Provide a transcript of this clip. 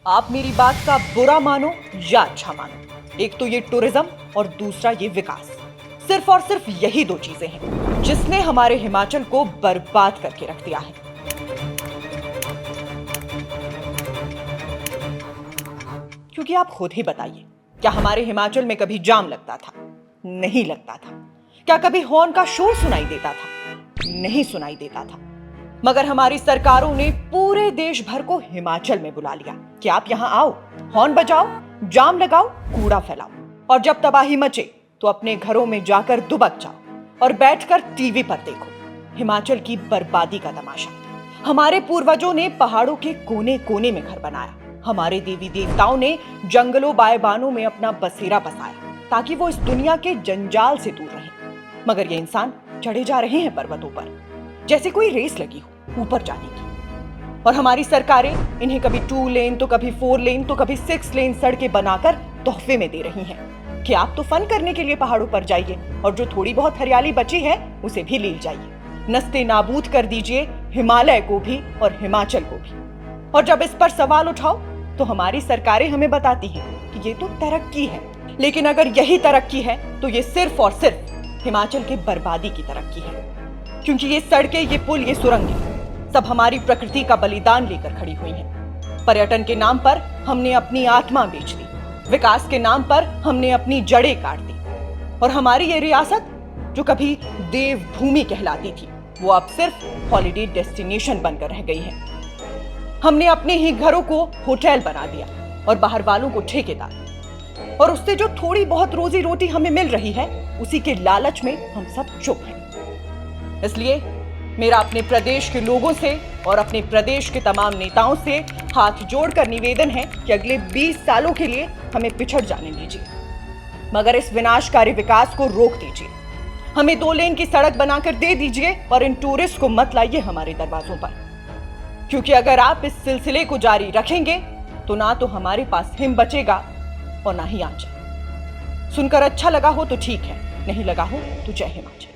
आप मेरी बात का बुरा मानो या अच्छा मानो, एक तो ये टूरिज्म और दूसरा ये विकास। सिर्फ और सिर्फ यही दो चीजें हैं जिसने हमारे हिमाचल को बर्बाद करके रख दिया है। क्योंकि आप खुद ही बताइए, क्या हमारे हिमाचल में कभी जाम लगता था? नहीं लगता था। क्या कभी हॉर्न का शोर सुनाई देता था? नहीं सुनाई देता था। मगर हमारी सरकारों ने पूरे देश भर को हिमाचल में बुला लिया कि आप यहां आओ, हॉर्न बजाओ, जाम लगाओ, कूड़ा फैलाओ, और जब तबाही मचे तो अपने घरों में जाकर दुबक जाओ और बैठकर टीवी पर देखो हिमाचल की बर्बादी का तमाशा। हमारे पूर्वजों ने पहाड़ों के कोने कोने में घर बनाया। हमारे देवी देवताओं ने जंगलों बाएबानों में अपना बसेरा बसाया ताकि वो इस दुनिया के जंजाल से दूर रहें। मगर ये इंसान चढ़े जा रहे हैं पर्वतों पर जैसे कोई रेस लगी हो ऊपर जाने की। और हमारी सरकारें इन्हें कभी 2 लेन तो कभी 4 लेन तो कभी 6 लेन सड़कें बनाकर तोहफे में दे रही हैं कि आप तो फन करने के लिए पहाड़ों पर जाइए और जो थोड़ी बहुत हरियाली बची है उसे भी ले जाइए। नस्ते नाबूद कर दीजिए हिमालय को भी और हिमाचल को भी। और जब इस पर सवाल उठाओ तो हमारी सरकारें हमें बताती हैं कि ये तो तरक्की है। लेकिन अगर यही तरक्की है तो ये सिर्फ और सिर्फ हिमाचल की बर्बादी की तरक्की है। क्योंकि ये सड़कें, ये पुल, ये सुरंगें सब हमारी प्रकृति का बलिदान लेकर खड़ी हुई हैं। पर्यटन के नाम पर हमने अपनी आत्मा बेच दी, विकास के नाम पर हमने अपनी जड़ें काट दी, और हमारी ये रियासत जो कभी देवभूमि कहलाती थी वो अब सिर्फ हॉलिडे डेस्टिनेशन बनकर रह गई है। हमने अपने ही घरों को होटल बना दिया और बाहर वालों को ठेकेदार, और उससे जो थोड़ी बहुत रोजी रोटी हमें मिल रही है उसी के लालच में हम सब चुप हैं। इसलिए मेरा अपने प्रदेश के लोगों से और अपने प्रदेश के तमाम नेताओं से हाथ जोड़कर निवेदन है कि अगले 20 सालों के लिए हमें पिछड़ जाने दीजिए, मगर इस विनाशकारी विकास को रोक दीजिए। हमें 2 लेन की सड़क बनाकर दे दीजिए और इन टूरिस्ट को मत लाइए हमारे दरवाजों पर। क्योंकि अगर आप इस सिलसिले को जारी रखेंगे तो ना तो हमारे पास हिम बचेगा और ना ही आंचल। सुनकर अच्छा लगा हो तो ठीक है, नहीं लगा हो तो जय हिमाचल।